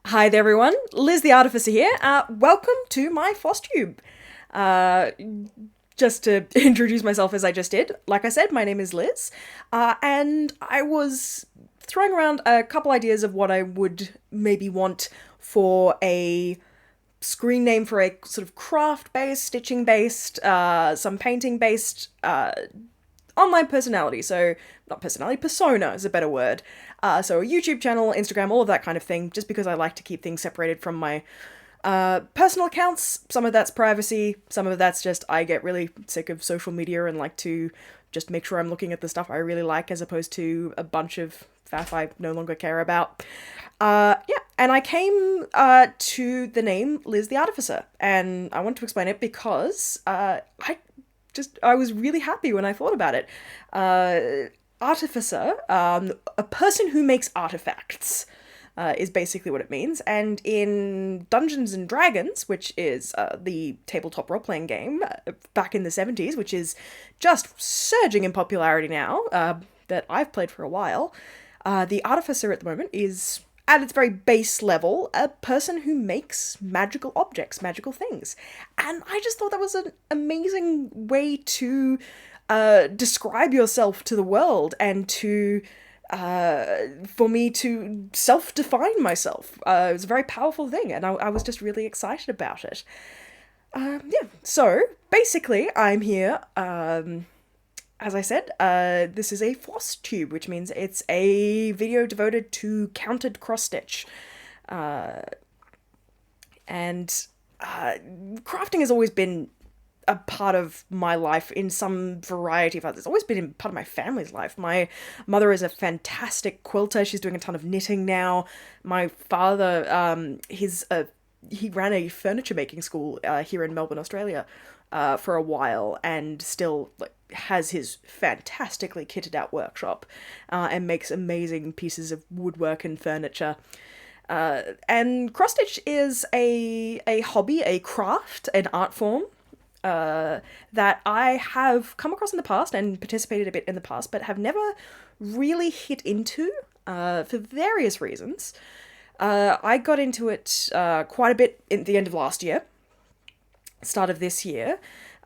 Hi there everyone, Liz the Artificer here. Welcome to my Flosstube. Uh, just to introduce myself as I just did, like I said, my name is Liz, and I was throwing around a couple ideas of what I would maybe want for a screen name for a sort of craft-based, stitching-based, some painting-based, online personality. So, not personality, persona is a better word. So a YouTube channel, Instagram, all of that kind of thing, just because I like to keep things separated from my personal accounts. Some of that's privacy, some of that's just I get really sick of social media and like to just make sure I'm looking at the stuff I really like as opposed to a bunch of faff I no longer care about. Yeah, and I came to the name Liz the Artificer, and I want to explain it because I was really happy when I thought about it. Artificer, a person who makes artifacts, is basically what it means. And in Dungeons and Dragons, which is the tabletop role-playing game back in the 70s, which is just surging in popularity now, that I've played for a while, the Artificer at the moment is, at its very base level, a person who makes magical objects, magical things. And I just thought that was an amazing way to describe yourself to the world and to for me to self-define myself. It was a very powerful thing, and I was just really excited about it. Yeah, so basically I'm here, as I said, this is a Flosstube, which means it's a video devoted to counted cross-stitch. And crafting has always been a part of my life in some variety of others. It's always been part of my family's life. My mother is a fantastic quilter. She's doing a ton of knitting now. My father, he ran a furniture making school here in Melbourne, Australia, for a while, and still has his fantastically kitted out workshop, and makes amazing pieces of woodwork and furniture. And cross stitch is a hobby, a craft, an art form that I have come across in the past and participated a bit in the past, but have never really hit into for various reasons. I got into it quite a bit at the end of last year, start of this year,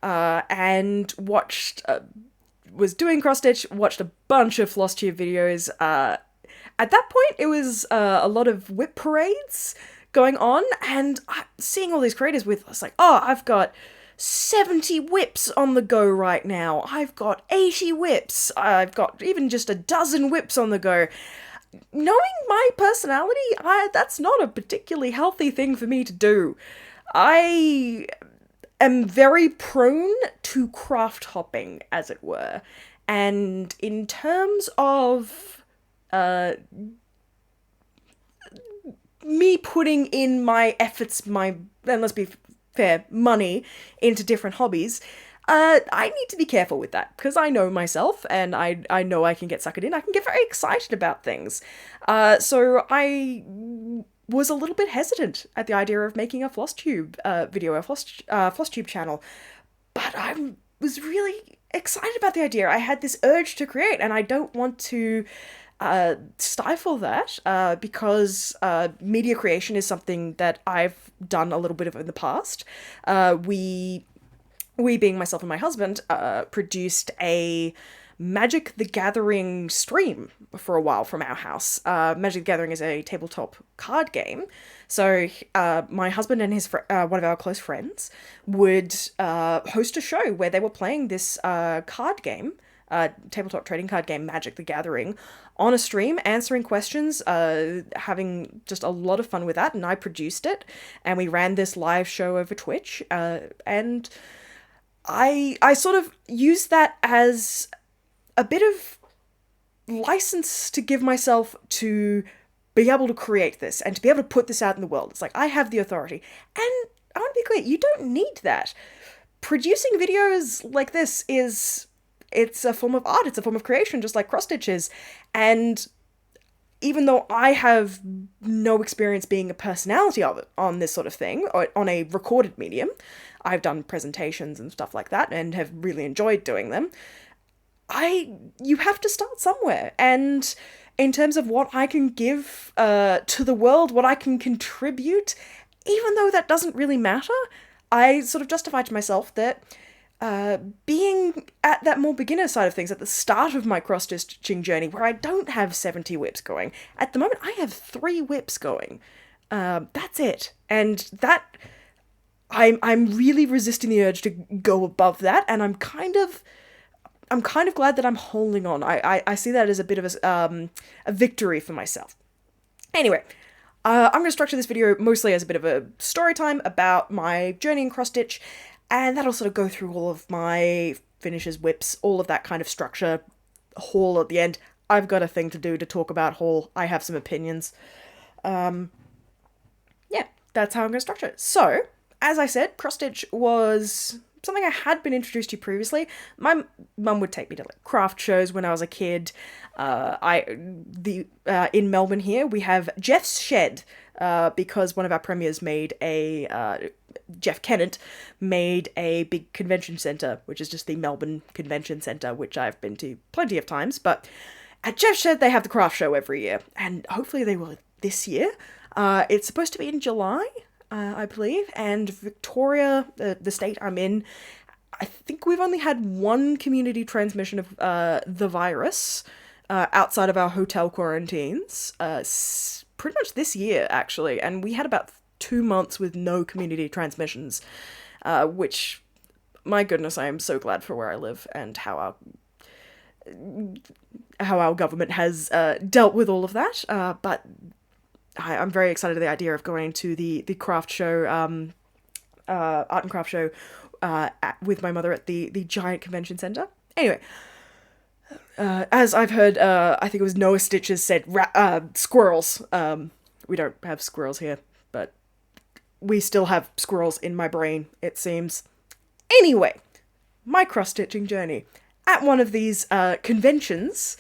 and was doing cross stitch, watched a bunch of Flosstube videos. At that point, it was a lot of whip parades going on, and seeing all these creators with, I was like, oh, I've got 70 whips on the go right now. I've got 80 whips. I've got even just a dozen whips on the go. Knowing my personality, that's not a particularly healthy thing for me to do. I am very prone to craft hopping, as it were. And in terms of me putting in my efforts, and let's be fair, money into different hobbies, I need to be careful with that, because I know myself, and I know I can get suckered in. I can get very excited about things. So I was a little bit hesitant at the idea of making a Flosstube video, a Flosstube channel, but I was really excited about the idea. I had this urge to create, and I don't want to stifle that, because media creation is something that I've done a little bit of in the past. We being myself and my husband, produced a Magic the Gathering stream for a while from our house. Magic the Gathering is a tabletop card game. So my husband and his one of our close friends would host a show where they were playing this card game, tabletop trading card game, Magic the Gathering, on a stream, answering questions, having just a lot of fun with that. And I produced it, and we ran this live show over Twitch, and I sort of used that as a bit of license to give myself to be able to create this and to be able to put this out in the world. It's like, I have the authority. And I want to be clear, you don't need that. Producing videos like this it's a form of art, it's a form of creation, just like cross stitch is. And even though I have no experience being a personality of it on this sort of thing, or on a recorded medium, I've done presentations and stuff like that and have really enjoyed doing them. You have to start somewhere, and in terms of what I can give to the world, what I can contribute, even though that doesn't really matter, I sort of justify to myself that being at that more beginner side of things, at the start of my cross-stitching journey, where I don't have 70 whips going, at the moment I have 3 whips going. That's it. And that, I'm really resisting the urge to go above that, and I'm kind of glad that I'm holding on. I see that as a bit of a victory for myself. Anyway, I'm going to structure this video mostly as a bit of a story time about my journey in cross-stitch, and that'll sort of go through all of my finishes, whips, all of that kind of structure. Haul at the end. I've got a thing to do to talk about haul. I have some opinions. Yeah, that's how I'm going to structure it. So, as I said, cross-stitch was something I had been introduced to previously. My mum would take me to like craft shows when I was a kid. In Melbourne here, we have Jeff's Shed, because one of our premiers made a, Jeff Kennett made a big convention centre, which is just the Melbourne Convention Centre, which I've been to plenty of times, but at Jeff's Shed they have the craft show every year, and hopefully they will this year. It's supposed to be in July, I believe, and Victoria, the state I'm in, I think we've only had one community transmission of the virus outside of our hotel quarantines, pretty much this year, actually, and we had about 2 months with no community transmissions, which, my goodness, I am so glad for where I live and how our government has dealt with all of that, but I'm very excited at the idea of going to the craft show, art and craft show, with my mother at the giant convention centre. Anyway, as I've heard, I think it was Noah Stitches said, squirrels. We don't have squirrels here, but we still have squirrels in my brain, it seems. Anyway, my cross-stitching journey. At one of these conventions,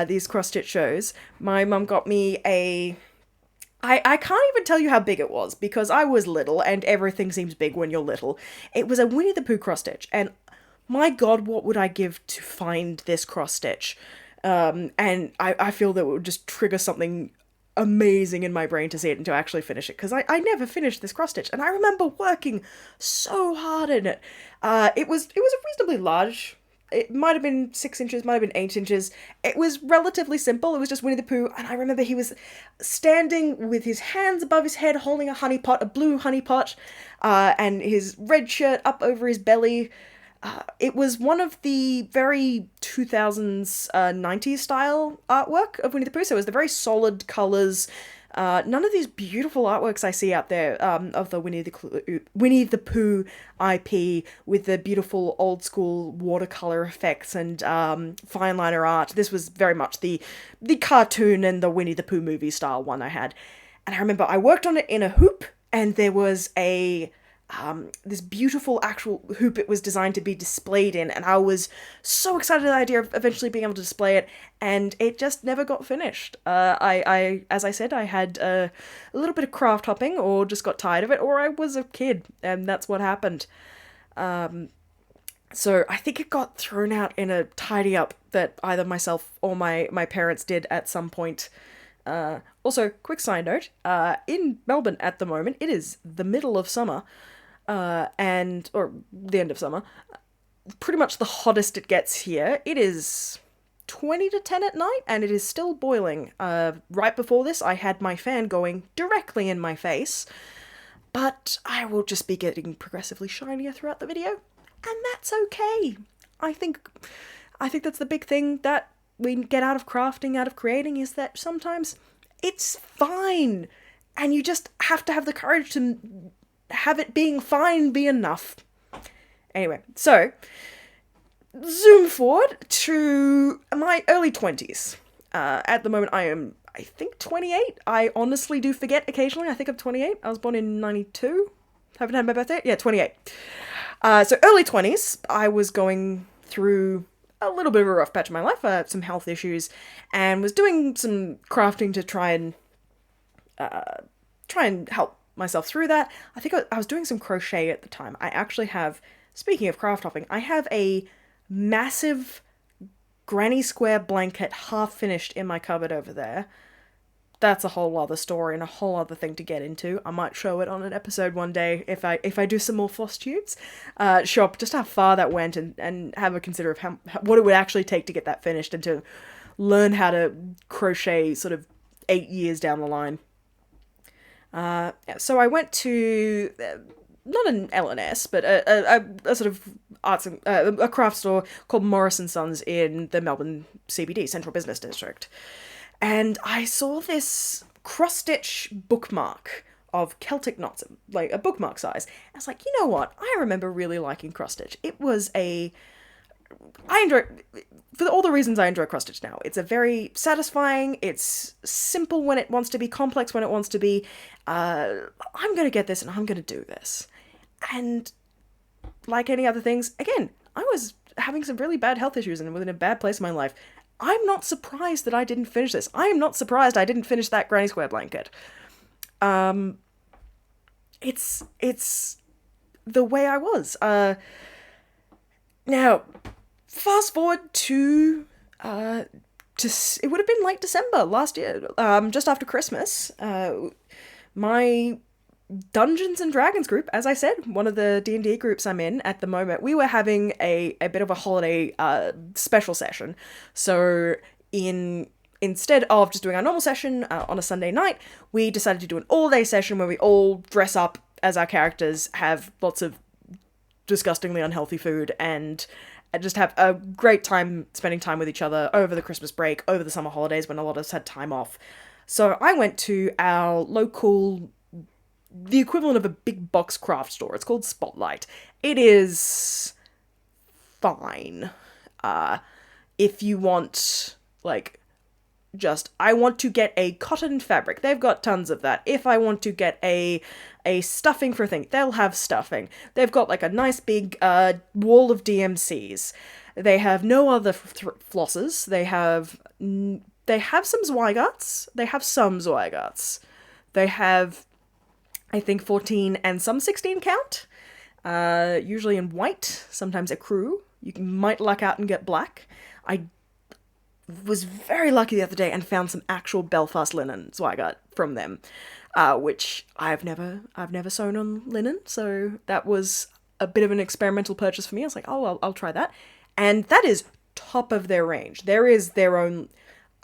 these cross-stitch shows, my mum got me a... I can't even tell you how big it was, because I was little, and everything seems big when you're little. It was a Winnie the Pooh cross-stitch, and my god, what would I give to find this cross-stitch? And I feel that it would just trigger something amazing in my brain to see it and to actually finish it, because I never finished this cross-stitch, and I remember working so hard in it. It was a reasonably large... It might have been 6 inches, might have been 8 inches. It was relatively simple. It was just Winnie the Pooh, and I remember he was standing with his hands above his head, holding a honey pot, a blue honey pot, and his red shirt up over his belly. It was one of the very 2000s, 90s style artwork of Winnie the Pooh, so it was the very solid colours. None of these beautiful artworks I see out there of the Winnie the Pooh IP with the beautiful old school watercolor effects and fine liner art. This was very much the cartoon and the Winnie the Pooh movie style one I had. And I remember I worked on it in a hoop, and there was this beautiful actual hoop it was designed to be displayed in, and I was so excited at the idea of eventually being able to display it, and it just never got finished. As I said, I had a little bit of craft hopping, or just got tired of it, or I was a kid, and that's what happened. So I think it got thrown out in a tidy up that either myself or my parents did at some point. Also, quick side note, in Melbourne at the moment, it is the middle of summer, or the end of summer, pretty much the hottest it gets here. It is 20 to 10 at night, and it is still boiling. Right before this, I had my fan going directly in my face, but I will just be getting progressively shinier throughout the video, and that's okay. I think that's the big thing that we get out of crafting, out of creating, is that sometimes it's fine, and you just have to have the courage to have it being fine be enough. Anyway, so zoom forward to my early 20s. At the moment I am, I think, 28. I honestly do forget occasionally. I think I'm 28. I was born in 92. Haven't had my birthday yet? Yeah, 28. So early 20s, I was going through a little bit of a rough patch of my life, some health issues, and was doing some crafting to try and help myself through that. I think I was doing some crochet at the time. I actually have, speaking of craft hopping, I have a massive granny square blanket half finished in my cupboard over there. That's a whole other story and a whole other thing to get into. I might show it on an episode one day if I do some more Flosstubes. Show up just how far that went and have a consider of what it would actually take to get that finished and to learn how to crochet sort of 8 years down the line. So I went to not an L&S, but a sort of arts and a craft store called Morris and Sons in the Melbourne CBD, Central Business District. And I saw this cross-stitch bookmark of Celtic knots, like a bookmark size. I was like, you know what? I remember really liking cross-stitch. I enjoy, for all the reasons I enjoy cross-stitch now. It's a very satisfying, it's simple when it wants to be, complex when it wants to be. I'm going to get this and I'm going to do this. And like any other things, again, I was having some really bad health issues and was in a bad place in my life. I'm not surprised that I didn't finish this. I am not surprised I didn't finish that granny square blanket. It's the way I was. Now, fast forward to it would have been late December last year, just after Christmas. My Dungeons and Dragons group, as I said, one of the D&D groups I'm in at the moment, we were having a bit of a holiday special session. So instead of just doing our normal session on a Sunday night, we decided to do an all-day session where we all dress up as our characters, have lots of disgustingly unhealthy food, and just have a great time spending time with each other over the Christmas break, over the summer holidays when a lot of us had time off. So I went to our local, the equivalent of a big box craft store. It's called Spotlight. It is fine. If you want, like, just, I want to get a cotton fabric, they've got tons of that. If I want to get a stuffing for a thing, they'll have stuffing. They've got, like, a nice big wall of DMCs. They have no other flosses. They have some Zweigarts. They have some Zweigarts. They have, I think, 14 and some 16 count. Usually in white, sometimes ecru. You might luck out and get black. I was very lucky the other day and found some actual Belfast linen Zweigart from them, which I've never sewn on linen, so that was a bit of an experimental purchase for me. I was like, oh, I'll try that. And that is top of their range. There is their own...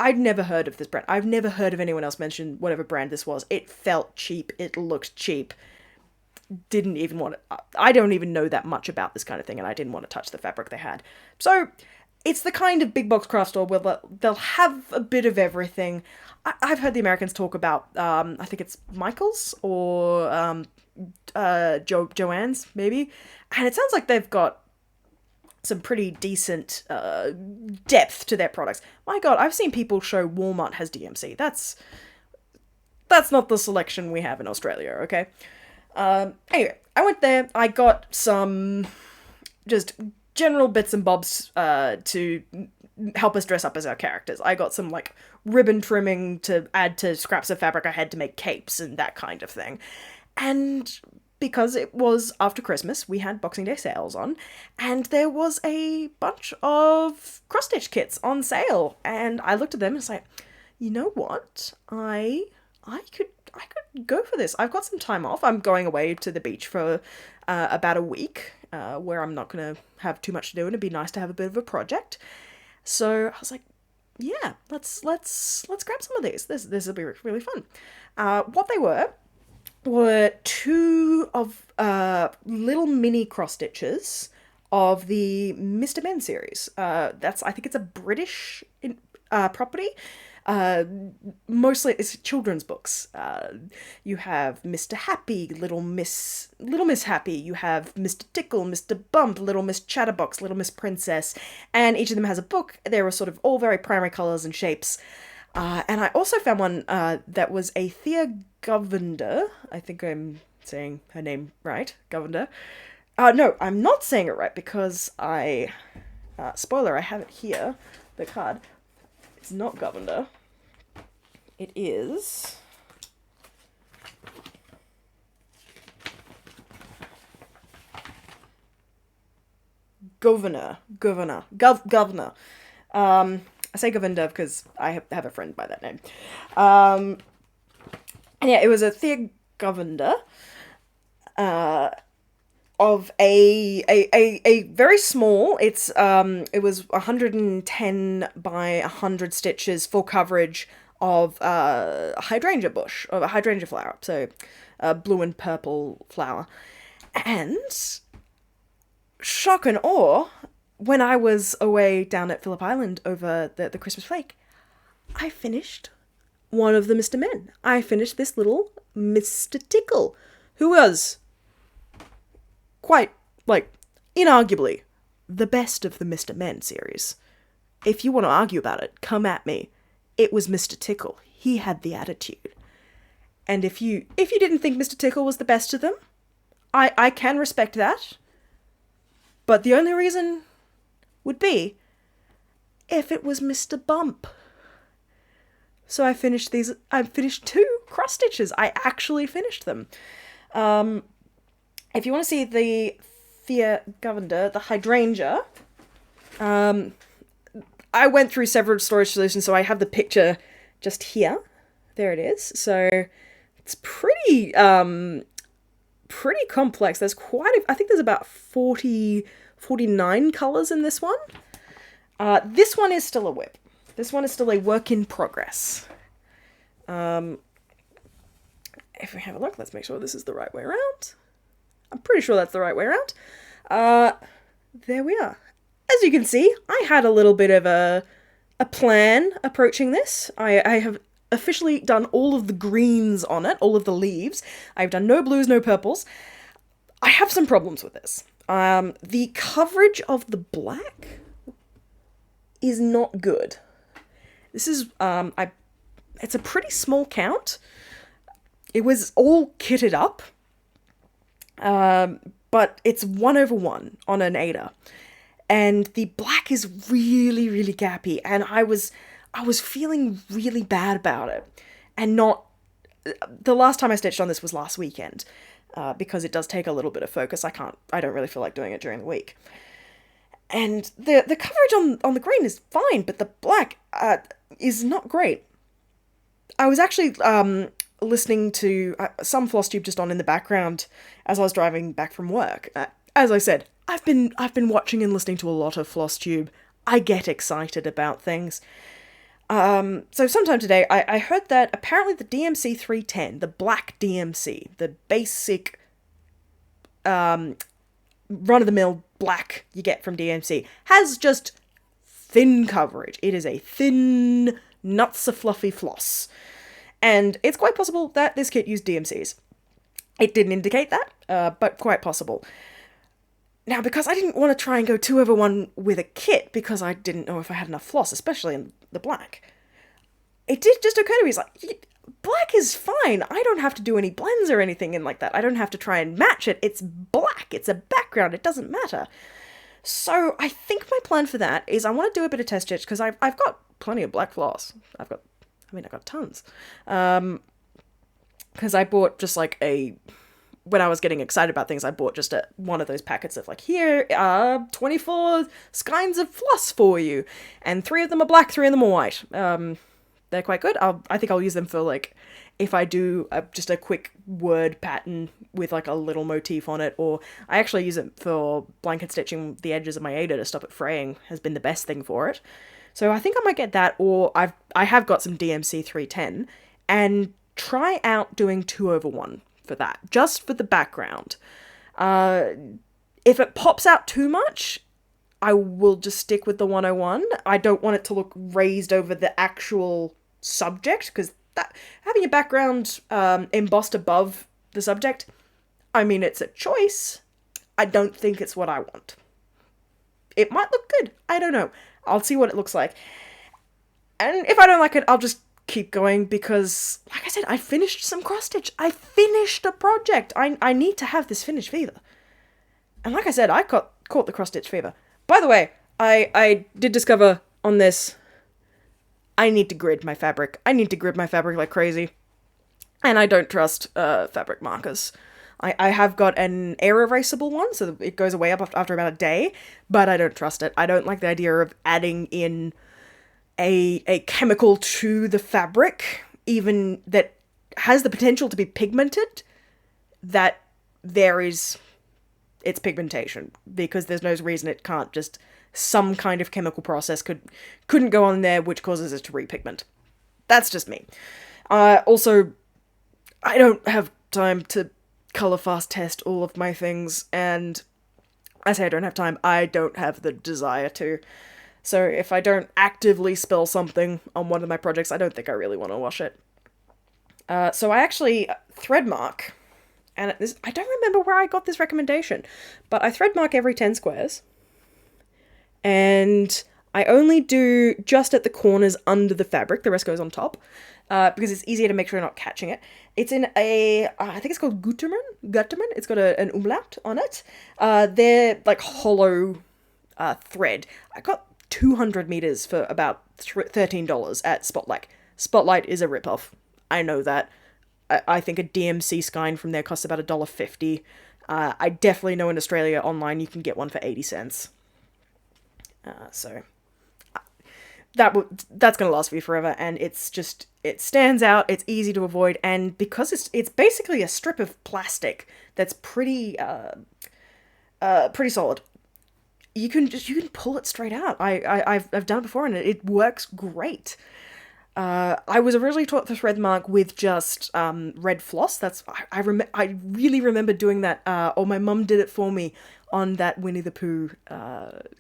I'd never heard of this brand. I've never heard of anyone else mention whatever brand this was. It felt cheap. It looked cheap. Didn't even want to... I don't even know that much about this kind of thing, and I didn't want to touch the fabric they had. So, it's the kind of big box craft store where they'll have a bit of everything. I've heard the Americans talk about, I think it's Michael's or Joann's, maybe. And it sounds like they've got some pretty decent depth to their products. My God, I've seen people show Walmart has DMC. That's not the selection we have in Australia, okay? Anyway, I went there. I got some just general bits and bobs to help us dress up as our characters. I got some, like, ribbon trimming to add to scraps of fabric I had to make capes and that kind of thing. And because it was after Christmas, we had Boxing Day sales on, and there was a bunch of cross-stitch kits on sale, and I looked at them and was like, you know what? I could go for this. I've got some time off. I'm going away to the beach for about a week, where I'm not going to have too much to do, and it'd be nice to have a bit of a project. So I was like, yeah, let's grab some of these. This will be really fun. What they were two of little mini cross stitches of the Mr. Men series. I think it's a British property. Mostly it's children's books. You have Mr. Happy, Little Miss Happy. You have Mr. Tickle, Mr. Bump, Little Miss Chatterbox, Little Miss Princess, and each of them has a book. They were sort of all very primary colors and shapes. And I also found one that was a Thea Govender. I think I'm saying her name right, Govender. No, I'm not saying it right because spoiler, I have it here, the card. It's not Govender. It is... Governor. I say Govinda because I have a friend by that name. And yeah, it was a Thea Govinda of a very small. It was 110 by 100 stitches full coverage of a hydrangea bush, of a hydrangea flower. So a blue and purple flower. And shock and awe, when I was away down at Phillip Island over the Christmas break, I finished one of the Mr. Men. I finished this little Mr. Tickle, who was quite, like, inarguably the best of the Mr. Men series. If you want to argue about it, come at me. It was Mr. Tickle. He had the attitude. And if you didn't think Mr. Tickle was the best of them, I can respect that. But the only reason would be if it was Mr. Bump. So I finished 2 cross stitches. I actually finished them. If you want to see the Thea Govinda, the hydrangea, I went through several storage solutions, so I have the picture just here. There it is. So it's pretty complex. There's I think there's about 49 colours in this one. This one is still a whip. This one is still a work in progress. If we have a look, let's make sure this is the right way around. I'm pretty sure that's the right way around. There we are. As you can see, I had a little bit of a plan approaching this. I have officially done all of the greens on it, all of the leaves. I've done no blues, no purples. I have some problems with this. The coverage of the black is not good. This is, it's a pretty small count. It was all kitted up, but it's 1/1 on an 8er. And the black is really, really gappy, and I was feeling really bad about it. And the last time I stitched on this was last weekend, because it does take a little bit of focus. I don't really feel like doing it during the week. And the coverage on the green is fine, but the black is not great. I was actually listening to some Flosstube just on in the background as I was driving back from work. As I said, I've been watching and listening to a lot of Flosstube. I get excited about things. So sometime today, I heard that apparently the DMC 310, the black DMC, the basic run-of-the-mill black you get from DMC, has just thin coverage. It is a thin, not-so-fluffy floss. And it's quite possible that this kit used DMCs. It didn't indicate that, but quite possible. Now, because I didn't want to try and go 2/1 with a kit, because I didn't know if I had enough floss, especially in the black, it did just occur to me, it's like, black is fine. I don't have to do any blends or anything in like that. I don't have to try and match it. It's black. It's a background. It doesn't matter. So I think my plan for that is I want to do a bit of test stitch, because I've got plenty of black floss. I've got tons. Because I bought just like when I was getting excited about things, I bought just one of those packets of like, here are 24 skeins of floss for you. And 3 of them are black, 3 of them are white. They're quite good. I think I'll use them for like, if I do just a quick word pattern with like a little motif on it, or I actually use it for blanket stitching the edges of my Ada to stop it fraying, has been the best thing for it. So I think I might get that, or I have got some DMC 310, and try out doing 2/1 for that, just for the background. If it pops out too much, I will just stick with the 101. I don't want it to look raised over the actual subject, because having your background embossed above the subject, I mean, it's a choice. I don't think it's what I want. It might look good. I don't know. I'll see what it looks like. And if I don't like it, I'll just keep going, because, like I said, I finished some cross-stitch. I finished a project. I need to have this finished fever. And like I said, I caught the cross-stitch fever. By the way, I did discover on this, I need to grid my fabric. I need to grid my fabric like crazy. And I don't trust fabric markers. I have got an air erasable one, so it goes away after about a day, but I don't trust it. I don't like the idea of adding in a chemical to the fabric, even that has the potential to be pigmented, that there is its pigmentation, because there's no reason it can't just, some kind of chemical process couldn't go on there which causes it to repigment. That's just me. Also, I don't have time to color fast test all of my things, and I say I don't have time, I don't have the desire to. So if I don't actively spill something on one of my projects, I don't think I really want to wash it. So I actually thread mark, and I don't remember where I got this recommendation, but I thread mark every 10 squares, and I only do just at the corners under the fabric, the rest goes on top, because it's easier to make sure you're not catching it. It's in I think it's called Gutterman, it's got an umlaut on it. They're like hollow thread. I got 200 meters for about $13 at Spotlight. Spotlight is a ripoff. I know that. I think a DMC skein from there costs about $1.50. I definitely know in Australia online you can get one for 80 cents. So that's gonna last me forever, and it stands out, it's easy to avoid, and because it's basically a strip of plastic that's pretty solid. You can pull it straight out. I've done it before, and it works great. I was originally taught the thread mark with just red floss. I really remember doing that. Or my mum did it for me on that Winnie the Pooh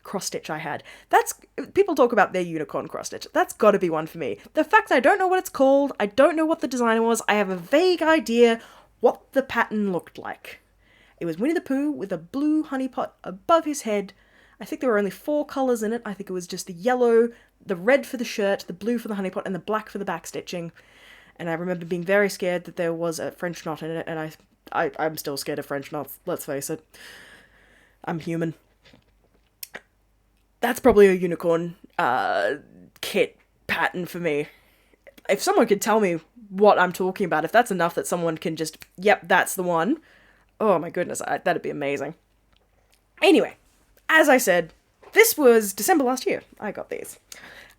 cross stitch I had. People talk about their unicorn cross stitch. That's got to be one for me. The fact I don't know what it's called, I don't know what the design was. I have a vague idea what the pattern looked like. It was Winnie the Pooh with a blue honeypot above his head. I think there were only 4 colours in it. I think it was just the yellow, the red for the shirt, the blue for the honeypot, and the black for the back stitching. And I remember being very scared that there was a French knot in it, and I'm still scared of French knots, let's face it. I'm human. That's probably a unicorn kit pattern for me. If someone could tell me what I'm talking about, if that's enough that someone can just, yep, that's the one. Oh my goodness, that'd be amazing. Anyway, as I said, this was December last year I got these.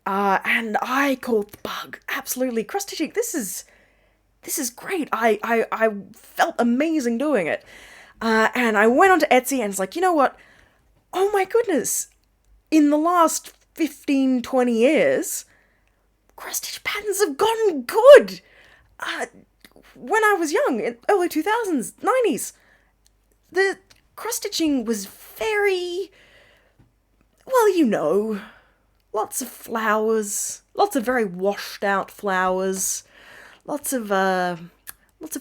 And I caught the bug. Absolutely. Cross-stitching, this is great. I felt amazing doing it. And I went onto Etsy and it's like, you know what? Oh my goodness. In the last 15, 20 years, cross-stitch patterns have gotten good. When I was young, in early 2000s, 90s, the cross-stitching was very, well, you know, lots of flowers, lots of very washed out flowers, lots of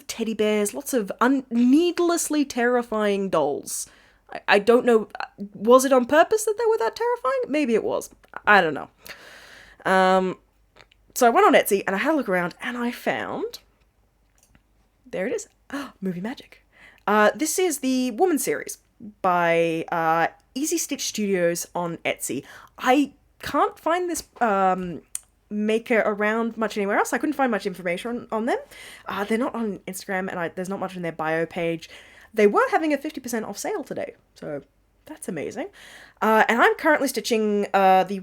teddy bears, lots of needlessly terrifying dolls. I don't know, was it on purpose that they were that terrifying? Maybe it was. I don't know. So I went on Etsy and I had a look around and I found, there it is, Movie Magic. This is the Woman series by Easy Stitch Studios on Etsy. I can't find this maker around much anywhere else. I couldn't find much information on them. They're not on Instagram, and there's not much in their bio page. They were having a 50% off sale today, so that's amazing. And I'm currently stitching the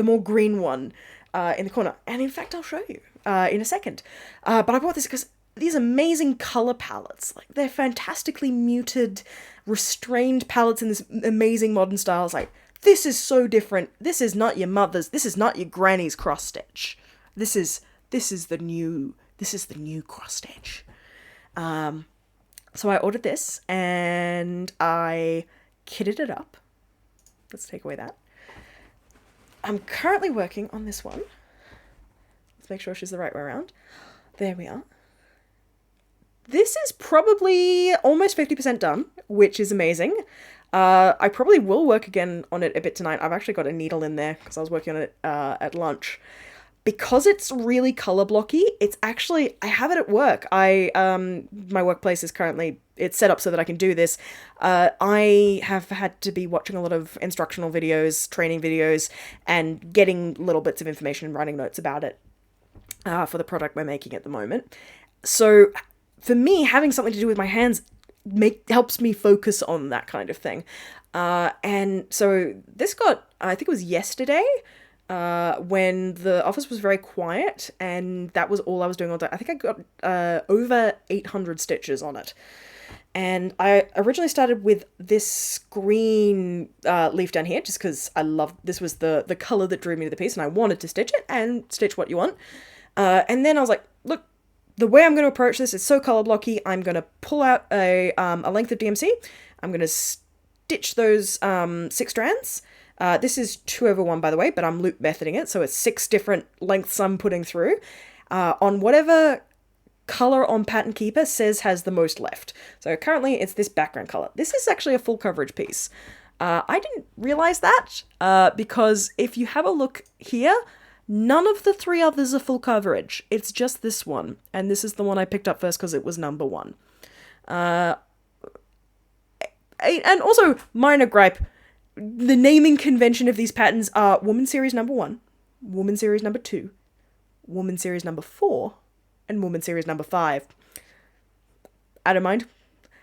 more green one in the corner. And in fact, I'll show you in a second. But I bought this because these amazing color palettes, like they're fantastically muted, restrained palettes in this amazing modern style. It's like, this is so different. This is not your mother's. This is not your granny's cross stitch. This is the new cross stitch. So I ordered this and I kitted it up. Let's take away that. I'm currently working on this one. Let's make sure she's the right way around. There we are. This is probably almost 50% done, which is amazing. I probably will work again on it a bit tonight. I've actually got a needle in there because I was working on it at lunch. Because it's really color blocky, it's actually, I have it at work. My workplace is currently, it's set up so that I can do this. I have had to be watching a lot of instructional videos, training videos, and getting little bits of information and writing notes about it for the product we're making at the moment. So for me, having something to do with my hands helps me focus on that kind of thing. And so this got, I think it was yesterday, when the office was very quiet, and that was all I was doing all day. I think I got over 800 stitches on it. And I originally started with this green leaf down here, just because this was the colour that drew me to the piece, and I wanted to stitch it, and stitch what you want. And then I was like, look, the way I'm going to approach this is so colour blocky. I'm going to pull out a length of DMC. I'm going to stitch those 6 strands. This is 2/1, by the way, but I'm loop methoding it, so it's 6 different lengths I'm putting through on whatever color on Pattern Keeper says has the most left. So currently it's this background color. This is actually a full coverage piece. I didn't realize that because if you have a look here, none of the 3 others are full coverage. It's just this one, and this is the one I picked up first because it was number 1. And also, minor gripe, the naming convention of these patterns are Woman Series number 1, Woman Series number 2, Woman Series number 4, and Woman Series number 5. I don't mind.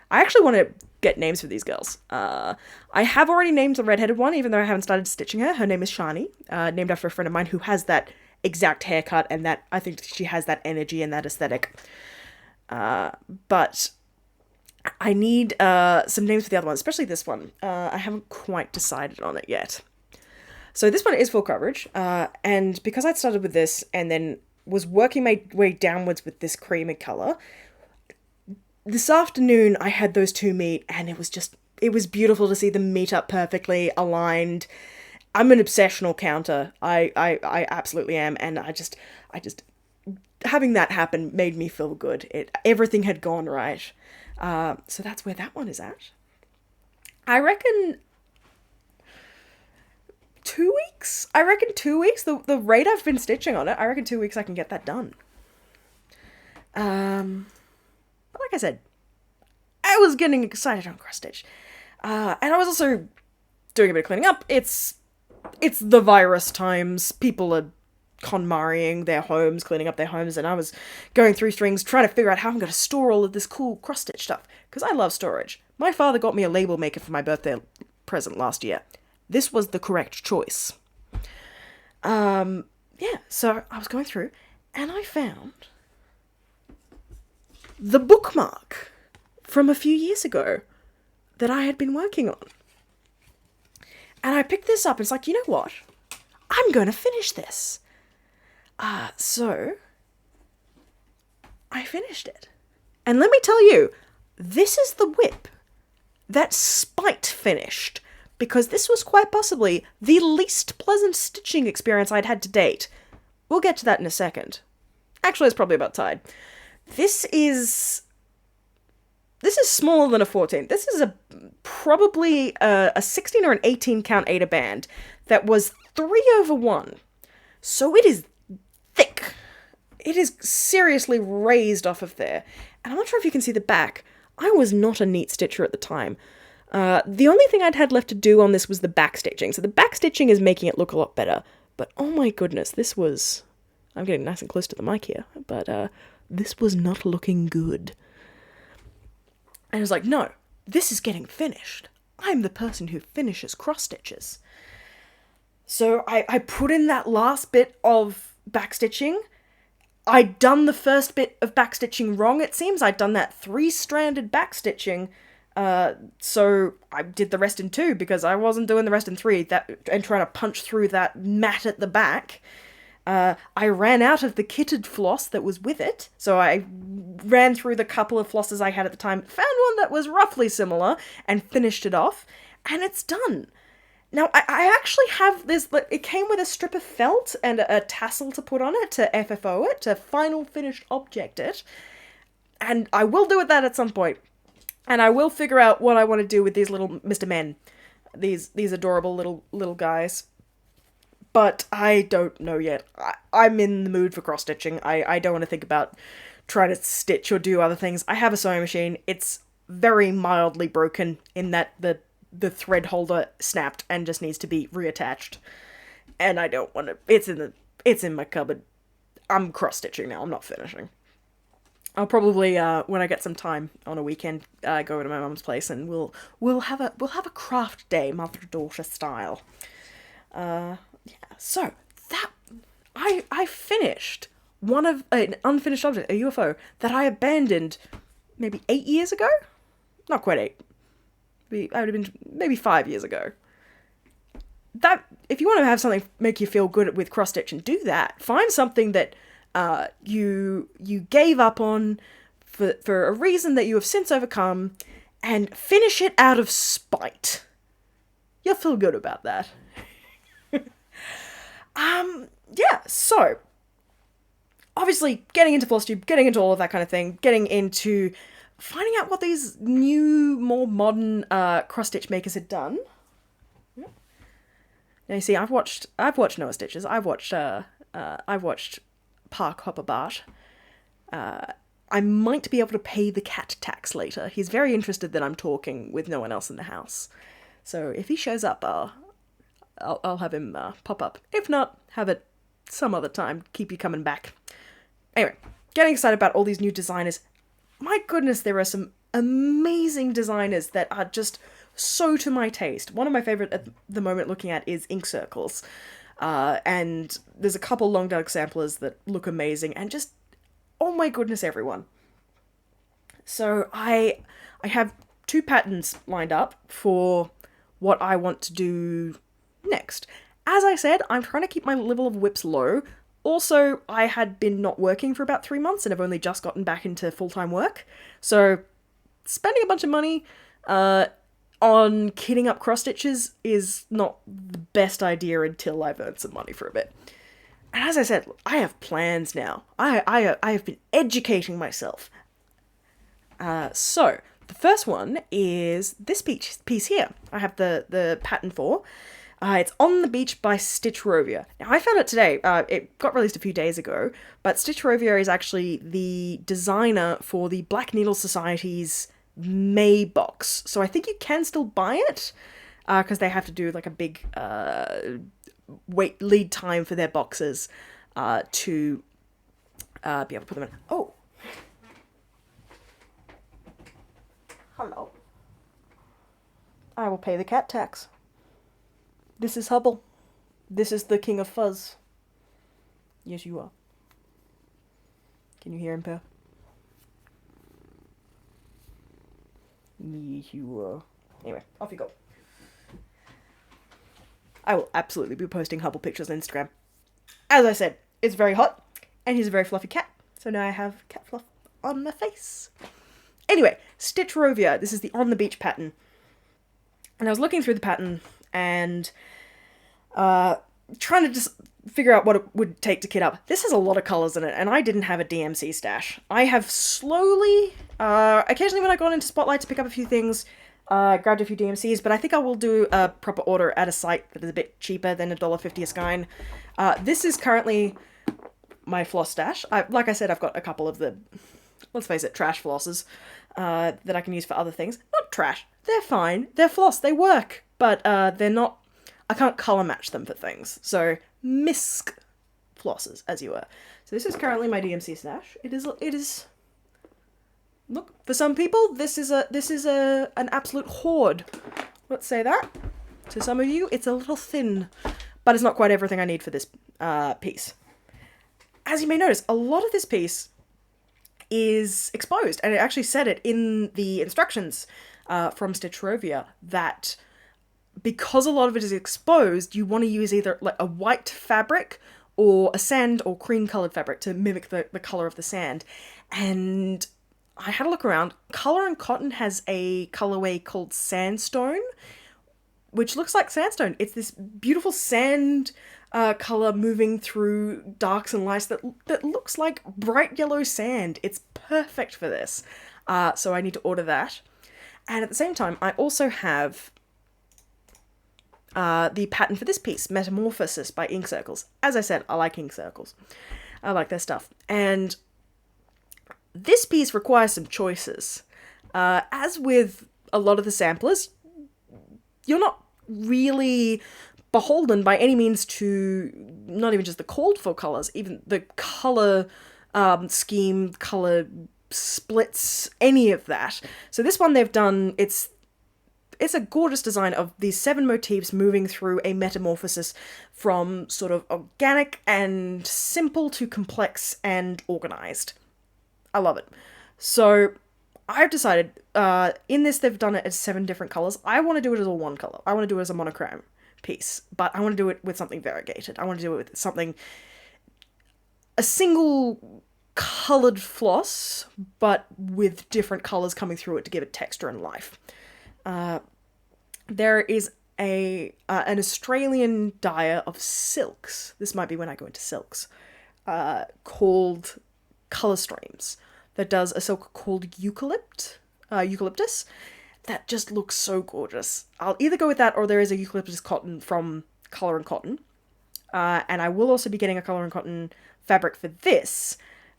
I actually want to get names for these girls. I have already named the redheaded one, even though I haven't started stitching her. Her name is Shani, named after a friend of mine who has that exact haircut, and that I think she has that energy and that aesthetic. But I need some names for the other ones, especially this one. I haven't quite decided on it yet. So this one is full coverage, and because I'd started with this and then was working my way downwards with this creamy colour, this afternoon I had those 2 meet, and it was beautiful to see them meet up perfectly aligned. I'm an obsessional counter. I absolutely am, and I just having that happen made me feel good. Everything had gone right. So that's where that one is at. I reckon 2 weeks? I reckon 2 weeks. The rate I've been stitching on it, I reckon 2 weeks I can get that done. But like I said, I was getting excited on cross stitch. And I was also doing a bit of cleaning up. It's the virus times. People are KonMariing their homes, cleaning up their homes, and I was going through things, trying to figure out how I'm going to store all of this cool cross-stitch stuff, because I love storage. My father got me a label maker for my birthday present last year. This was the correct choice. Yeah, so I was going through, and I found the bookmark from a few years ago that I had been working on. And I picked this up, and it's like, you know what? I'm going to finish this. So I finished it. And let me tell you, this is the whip that Spite finished, because this was quite possibly the least pleasant stitching experience I'd had to date. We'll get to that in a second. Actually, it's probably about time. This is smaller than a 14. This is probably a 16 or an 18 count Aida band that was 3/1. So it is thick. It is seriously raised off of there. And I'm not sure if you can see the back. I was not a neat stitcher at the time. The only thing I'd had left to do on this was the back stitching. So the back stitching is making it look a lot better. But oh my goodness, this was... I'm getting nice and close to the mic here. But this was not looking good. And I was like, no, this is getting finished. I'm the person who finishes cross stitches. So I put in that last bit of backstitching. I'd done the first bit of backstitching wrong, it seems. I'd done that 3-stranded backstitching. So I did the rest in 2 because I wasn't doing the rest in 3 and trying to punch through that mat at the back. I ran out of the kitted floss that was with it, so I ran through the couple of flosses I had at the time, found one that was roughly similar, and finished it off, and it's done. Now, I actually have this, it came with a strip of felt and a tassel to put on it, to FFO it, to final finished object it, and I will do that at some point, and I will figure out what I want to do with these little Mr. Men, these adorable little guys. But I don't know yet. I'm in the mood for cross-stitching. I don't want to think about trying to stitch or do other things. I have a sewing machine. It's very mildly broken in that the thread holder snapped and just needs to be reattached. And I don't want to... It's in my cupboard. I'm cross-stitching now. I'm not finishing. I'll probably when I get some time on a weekend go over to my mum's place and we'll have a craft day, mother daughter style. Yeah. So that I finished one of an unfinished object, a UFO that I abandoned maybe 8 years ago. Not quite 8. I would have been maybe 5 years ago. That if you want to have something make you feel good with cross stitching, do that. Find something that you gave up on for a reason that you have since overcome, and finish it out of spite. You'll feel good about that. Yeah, so obviously getting into Flosstube, getting into all of that kind of thing, getting into finding out what these new, more modern cross-stitch makers had done. Now you see, I've watched Noah Stitches. I've watched Park Hopper Bart. I might be able to pay the cat tax later. He's very interested that I'm talking with no one else in the house. So if he shows up, I'll have him pop up. If not, have it some other time. Keep you coming back. Anyway, getting excited about all these new designers. My goodness, there are some amazing designers that are just so to my taste. One of my favorite at the moment looking at is Ink Circles. And there's a couple long dark samplers that look amazing, and just, oh my goodness, everyone. So I have 2 patterns lined up for what I want to do next. As I said, I'm trying to keep my level of whips low. Also, I had been not working for about 3 months and have only just gotten back into full-time work. So spending a bunch of money on kitting up cross stitches is not the best idea until I've earned some money for a bit. And as I said, I have plans now. I have been educating myself. So the first one is this piece here. I have the pattern for. It's On the Beach by Stitch Rovia. Now, I found it today. It got released a few days ago, but Stitch Rovia is actually the designer for the Black Needle Society's May box. So I think you can still buy it, because they have to do like a big lead time for their boxes to be able to put them in. Oh! Hello. I will pay the cat tax. This is Hubble. This is the King of Fuzz. Yes, you are. Can you hear him, Pear? Yes, you are. Anyway, off you go. I will absolutely be posting Hubble pictures on Instagram. As I said, it's very hot, and he's a very fluffy cat, so now I have cat fluff on my face. Anyway, Stitch Rovia. This is the On the Beach pattern. And I was looking through the pattern and trying to just figure out what it would take to kit up. This has a lot of colours in it, and I didn't have a DMC stash. I have slowly, occasionally when I got into Spotlight to pick up a few things, grabbed a few DMCs, but I think I will do a proper order at a site that is a bit cheaper than $1.50 a skein. This is currently my floss stash. Like I said, I've got a couple of the, let's face it, trash flosses that I can use for other things. Not trash. They're fine. They're floss. They work. But they're not... I can't colour match them for things. So, misc flosses, as you were. So this is currently my DMC stash. It is... Look, for some people, this is an absolute hoard. Let's say that. To some of you, it's a little thin. But it's not quite everything I need for this piece. As you may notice, a lot of this piece is exposed. And it actually said it in the instructions from Stitch Rovia that... because a lot of it is exposed, you want to use either like a white fabric or a sand or cream coloured fabric to mimic the colour of the sand. And I had a look around. Colour and Cotton has a colourway called Sandstone, which looks like sandstone. It's this beautiful sand colour moving through darks and lights that looks like bright yellow sand. It's perfect for this. So I need to order that. And at the same time, I also have... the pattern for this piece, Metamorphosis by Ink Circles. As I said, I like Ink Circles. I like their stuff. And this piece requires some choices. As with a lot of the samplers, you're not really beholden by any means to not even just the called for colours, even the colour scheme, colour splits, any of that. So this one they've done, it's a gorgeous design of these 7 motifs moving through a metamorphosis from sort of organic and simple to complex and organized. I love it. So I've decided, in this they've done it as 7 different colors. I want to do it as a one color. I want to do it as a monochrome piece, but I want to do it with something variegated. I want to do it with something, a single colored floss, but with different colors coming through it to give it texture and life. There is an Australian dyer of silks. This might be when I go into silks, called Color Streams, that does a silk called eucalyptus, that just looks so gorgeous. I'll either go with that, or there is a eucalyptus cotton from Colour and Cotton. And I will also be getting a Colour and Cotton fabric for this.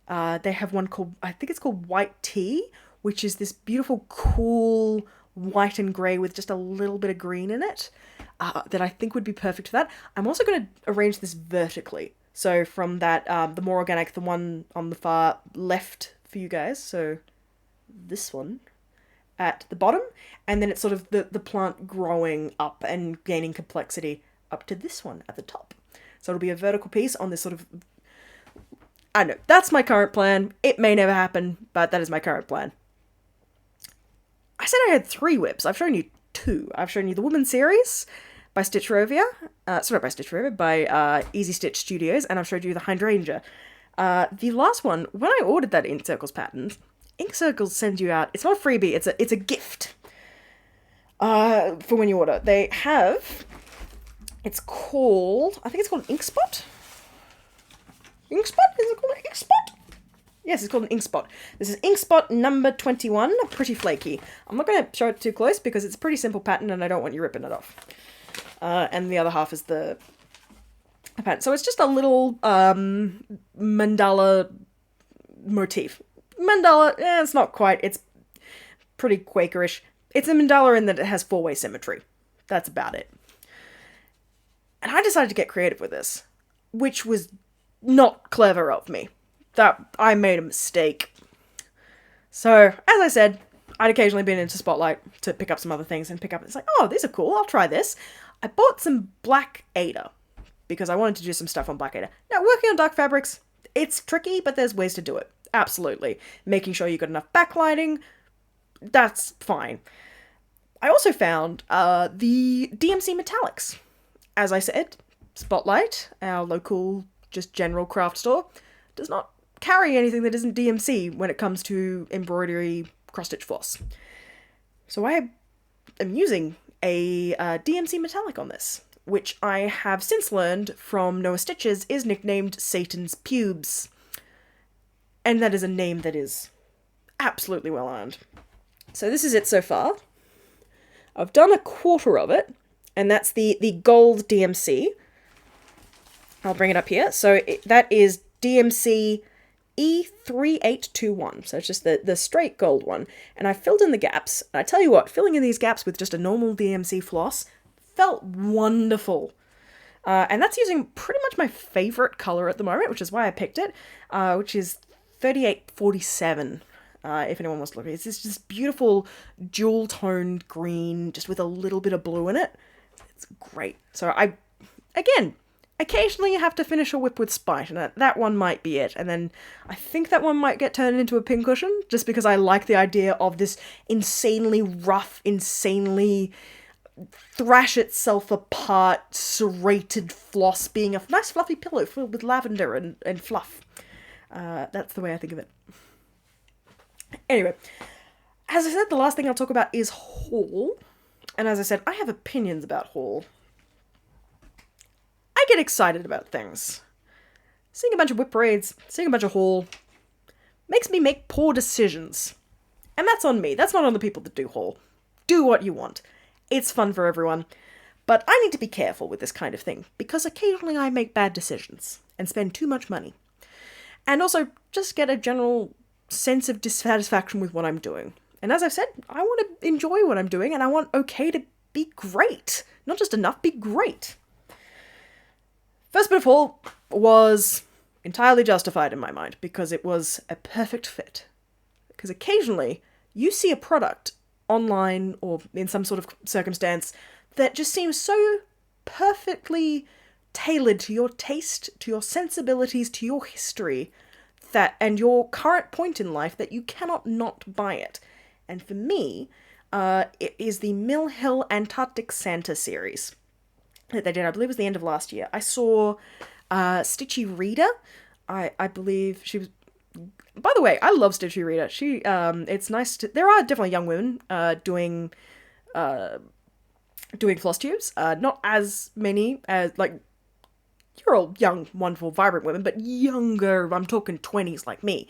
They have one called, I think it's called White Tea, which is this beautiful, cool white and grey with just a little bit of green in it, that I think would be perfect for that. I'm also going to arrange this vertically. So from that, the more organic, the one on the far left for you guys, so this one at the bottom, and then it's sort of the plant growing up and gaining complexity up to this one at the top. So it'll be a vertical piece on this sort of, I don't know, that's my current plan. It may never happen, but that is my current plan. I said I had 3 whips. I've shown you 2. I've shown you the Woman series by by Easy Stitch Studios, and I've showed you the Hydrangea. The last one, when I ordered that Ink Circles pattern, Ink Circles sends you out, it's not a freebie, it's a gift for when you order. They have, it's called, I think it's called an Ink Spot? Ink Spot? Is it called an Ink Spot? Yes, it's called an Ink Spot. This is Ink Spot number 21, Pretty Flaky. I'm not going to show it too close because it's a pretty simple pattern and I don't want you ripping it off. And the other half is the pattern. So it's just a little mandala motif. Mandala, it's not quite. It's pretty Quakerish. It's a mandala in that it has 4-way symmetry. That's about it. And I decided to get creative with this, which was not clever of me. That I made a mistake. So, as I said, I'd occasionally been into Spotlight to pick up some other things and pick up, it's like, oh, these are cool, I'll try this. I bought some Black Ada because I wanted to do some stuff on Black Ada. Now, working on dark fabrics, it's tricky, but there's ways to do it. Absolutely. Making sure you've got enough backlighting, that's fine. I also found the DMC Metallics. As I said, Spotlight, our local, just general craft store, does not carry anything that isn't DMC when it comes to embroidery cross-stitch floss. So I am using a DMC Metallic on this, which I have since learned from Noah Stitches is nicknamed Satan's Pubes. And that is a name that is absolutely well earned. So this is it so far. I've done a quarter of it, and that's the gold DMC. I'll bring it up here. So that is DMC E3821. So it's just the straight gold one. And I filled in the gaps. And I tell you what, filling in these gaps with just a normal DMC floss felt wonderful. And that's using pretty much my favorite color at the moment, which is why I picked it, which is 3847. If anyone wants to look at it. It's just beautiful dual-toned green, just with a little bit of blue in it. It's great. So again, occasionally you have to finish a whip with spite, and that one might be it. And then I think that one might get turned into a pincushion, just because I like the idea of this insanely rough, insanely thrash itself apart, serrated floss being a nice fluffy pillow filled with lavender and fluff. That's the way I think of it. Anyway, as I said, the last thing I'll talk about is haul. And as I said, I have opinions about haul. I get excited about things. Seeing a bunch of whip parades, seeing a bunch of haul, makes me make poor decisions. And that's on me. That's not on the people that do haul. Do what you want. It's fun for everyone. But I need to be careful with this kind of thing, because occasionally I make bad decisions and spend too much money. And also just get a general sense of dissatisfaction with what I'm doing. And as I've said, I want to enjoy what I'm doing, and I want okay to be great. Not just enough, be great. First bit of haul was entirely justified in my mind, because it was a perfect fit. Because occasionally you see a product online or in some sort of circumstance that just seems so perfectly tailored to your taste, to your sensibilities, to your history, and your current point in life that you cannot not buy it. And for me, it is the Mill Hill Antarctic Santa series that they did. I believe it was the end of last year. I saw Stitchy Rita. I believe she was... By the way, I love Stitchy Rita. It's nice to... There are definitely young women doing floss tubes. Not as many as, like, you're all young, wonderful, vibrant women, but younger, I'm talking 20s like me.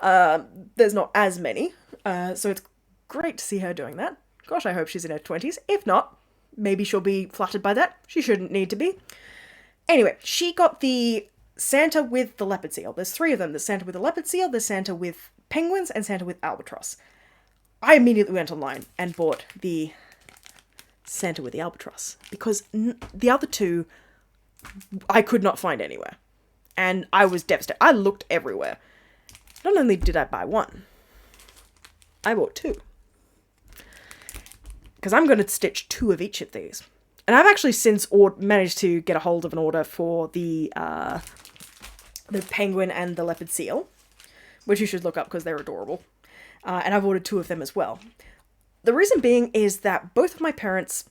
There's not as many. So it's great to see her doing that. Gosh, I hope she's in her 20s. If not, maybe she'll be flattered by that. She shouldn't need to be. Anyway, she got the Santa with the leopard seal. There's 3 of them. There's Santa with the leopard seal, there's Santa with penguins, and Santa with albatross. I immediately went online and bought the Santa with the albatross, because the other 2 I could not find anywhere. And I was devastated. I looked everywhere. Not only did I buy 1, I bought 2. Because I'm going to stitch 2 of each of these. And I've actually since managed to get a hold of an order for the penguin and the leopard seal, which you should look up because they're adorable. And I've ordered 2 of them as well. The reason being is that both of my parents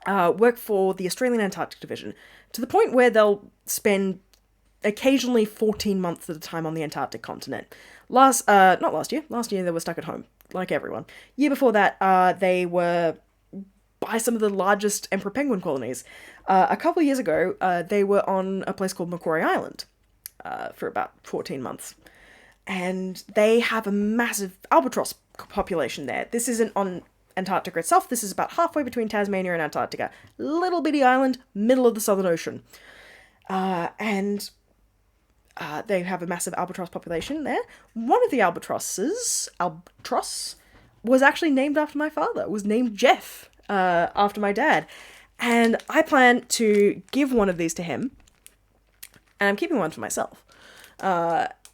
work for the Australian Antarctic Division, to the point where they'll spend occasionally 14 months at a time on the Antarctic continent. Not last year they were stuck at home, like everyone. Year before that, they were by some of the largest emperor penguin colonies. A couple of years ago, they were on a place called Macquarie Island for about 14 months. And they have a massive albatross population there. This isn't on Antarctica itself. This is about halfway between Tasmania and Antarctica. Little bitty island, middle of the Southern Ocean. And they have a massive albatross population there. One of the albatross, was actually named after my father. It was named Jeff, after my dad. And I plan to give one of these to him. And I'm keeping one for myself.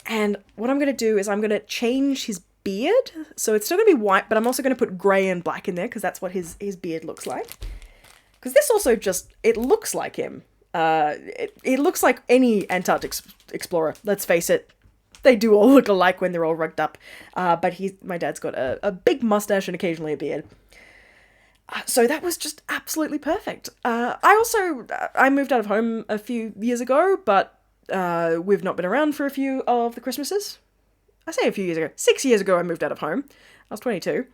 And what I'm going to do is I'm going to change his beard. So it's still going to be white, but I'm also going to put grey and black in there, because that's what his beard looks like. Because this also it looks like him. It looks like any Antarctic explorer, let's face it. They do all look alike when they're all rugged up. But my dad's got a big mustache and occasionally a beard. So that was just absolutely perfect. I moved out of home a few years ago, but we've not been around for a few of the Christmases. I say a few years ago. 6 years ago I moved out of home. I was 22.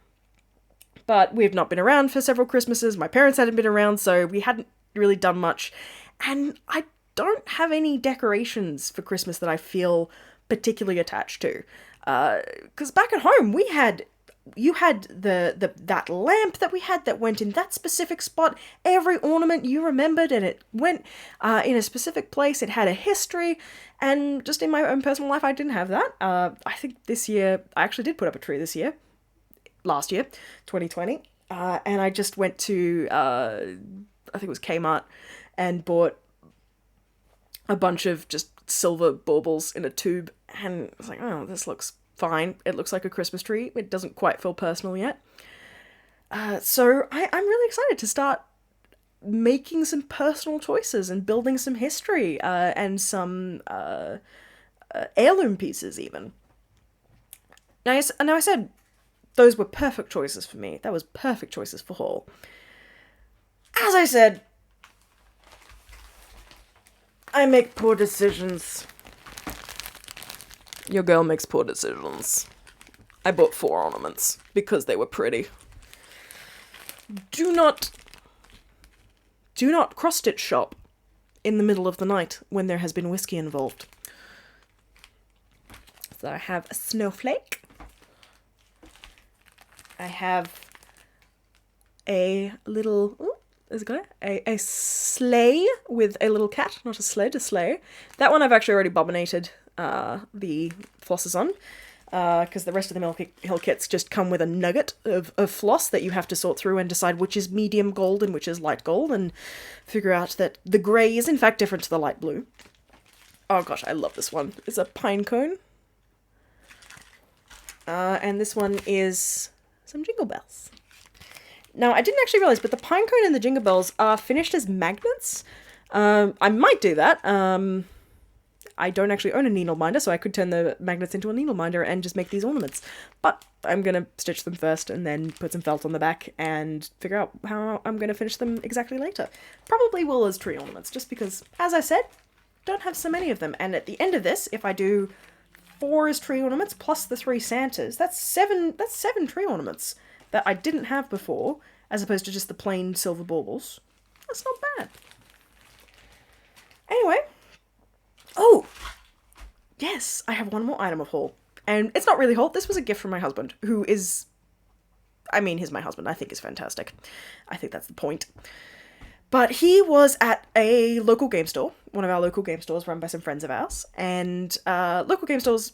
But we've not been around for several Christmases. My parents hadn't been around, so we hadn't really done much. And I don't have any decorations for Christmas that I feel particularly attached to. Because back at home, you had that lamp that we had that went in that specific spot. Every ornament you remembered, and it went in a specific place. It had a history, and just in my own personal life, I didn't have that. I think this year, I actually did put up a tree this year. Last year, 2020. And I just went to, I think it was Kmart, and bought a bunch of just silver baubles in a tube, and I was like, oh, this looks fine. It looks like a Christmas tree. It doesn't quite feel personal yet. So I'm really excited to start making some personal choices and building some history, and some heirloom pieces even. Now I said those were perfect choices for me. That was perfect choices for Hall. As I said, I make poor decisions. Your girl makes poor decisions. I bought 4 ornaments because they were pretty. Do not cross-stitch shop in the middle of the night when there has been whiskey involved. So I have a snowflake. I have a little... Is it got it? A sleigh with a little cat, not a sled, a sleigh. That one I've actually already bobbinated the flosses on, because the rest of the Mill Hill kits just come with a nugget of floss that you have to sort through and decide which is medium gold and which is light gold, and figure out that the grey is in fact different to the light blue. Oh gosh, I love this one. It's a pine cone. And this one is some jingle bells. Now, I didn't actually realize, but the pine cone and the jingle bells are finished as magnets. I might do that. I don't actually own a needle minder, so I could turn the magnets into a needle minder and just make these ornaments. But I'm going to stitch them first and then put some felt on the back and figure out how I'm going to finish them exactly later. Probably will as tree ornaments, just because, as I said, don't have so many of them. And at the end of this, if I do 4 as tree ornaments plus the 3 Santas, that's 7 tree ornaments that I didn't have before, as opposed to just the plain silver baubles. That's not bad. Anyway. Oh! Yes, I have one more item of haul. And it's not really haul, this was a gift from my husband, who is... I mean, he's my husband, I think he's fantastic. I think that's the point. But he was at a local game store, one of our local game stores run by some friends of ours, and local game stores,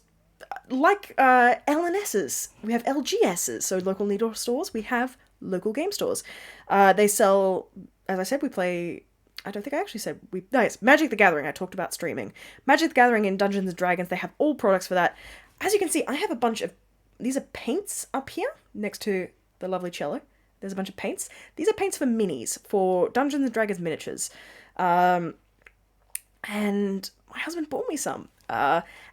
like LNSs, we have LGSs, so local needle stores, we have local game stores. They sell, as I said, we play... I don't think I actually said no, it's Magic the Gathering. I talked about streaming. Magic the Gathering and Dungeons and Dragons, they have all products for that. As you can see, I have a bunch of... These are paints up here, next to the lovely cello. There's a bunch of paints. These are paints for minis, for Dungeons and Dragons miniatures. And my husband bought me some.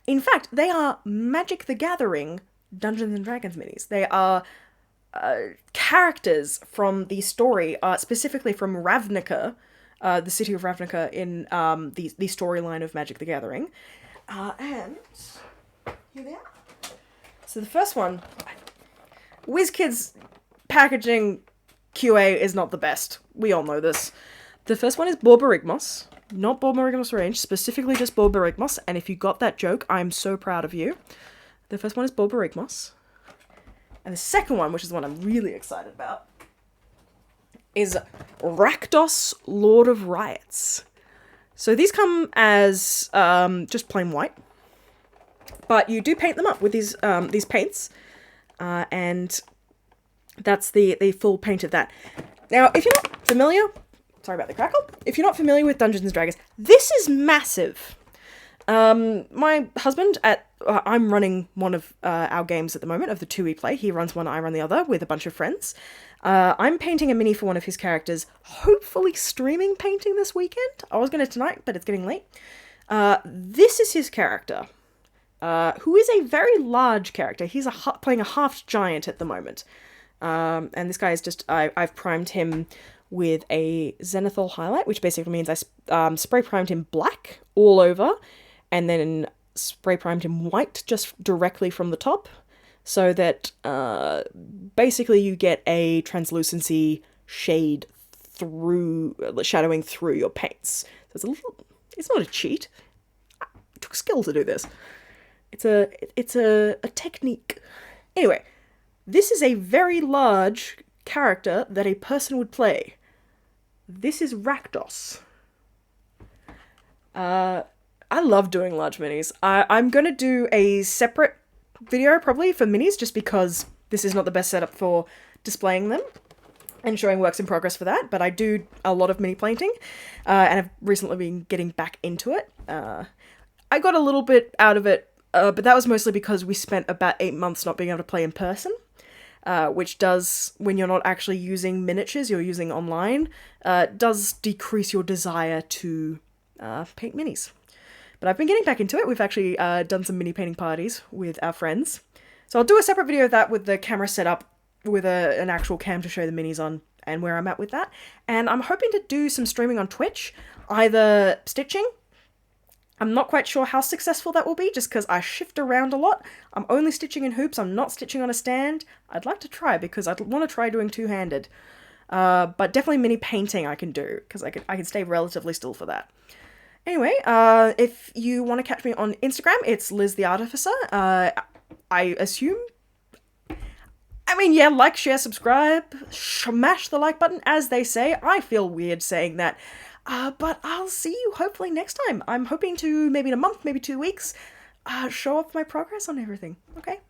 In fact, they are Magic the Gathering Dungeons and Dragons minis. They are characters from the story, specifically from Ravnica, the city of Ravnica in the storyline of Magic the Gathering. And here they are. So the first one, WizKids packaging QA is not the best. We all know this. The first one is Borborygmos. Not Borborygmos range, specifically just Borborygmos. And if you got that joke, I'm so proud of you. The first one is Borborygmos. And the second one, which is the one I'm really excited about, is Rakdos, Lord of Riots. So these come as just plain white, but you do paint them up with these paints, and that's the full paint of that. Now, if you're not familiar, sorry about the crackle, if you're not familiar with Dungeons and Dragons, this is massive. My husband I'm running one of our games at the moment of the 2 we play. He runs one, I run the other with a bunch of friends. I'm painting a mini for one of his characters, hopefully streaming painting this weekend. I was going to tonight, but it's getting late. This is his character, who is a very large character. He's playing a half giant at the moment. And this guy is just, I've primed him with a zenithal highlight, which basically means I spray primed him black all over, and then spray primed him white just directly from the top, so that basically you get a translucency shade through, shadowing through your paints. So it's not a cheat. It took skill to do this. It's a technique. Anyway, this is a very large character that a person would play. This is Rakdos. I love doing large minis. I'm going to do a separate video probably for minis, just because this is not the best setup for displaying them and showing works in progress for that, but I do a lot of mini painting, and I've recently been getting back into it. I got a little bit out of it, but that was mostly because we spent about 8 months not being able to play in person. Which does, when you're not actually using miniatures, you're using online, does decrease your desire to paint minis. But I've been getting back into it. We've actually done some mini painting parties with our friends. So I'll do a separate video of that with the camera set up with an actual cam to show the minis on and where I'm at with that. And I'm hoping to do some streaming on Twitch, either stitching. I'm not quite sure how successful that will be, just because I shift around a lot. I'm only stitching in hoops, I'm not stitching on a stand. I'd like to try, because I'd want to try doing two-handed. But definitely mini painting I can do, because I can stay relatively still for that. Anyway, if you want to catch me on Instagram, it's Liz the Artificer. I assume... I mean, yeah, like, share, subscribe, smash the like button, as they say. I feel weird saying that. But I'll see you hopefully next time. I'm hoping to, maybe in a month, maybe 2 weeks, show off my progress on everything. Okay?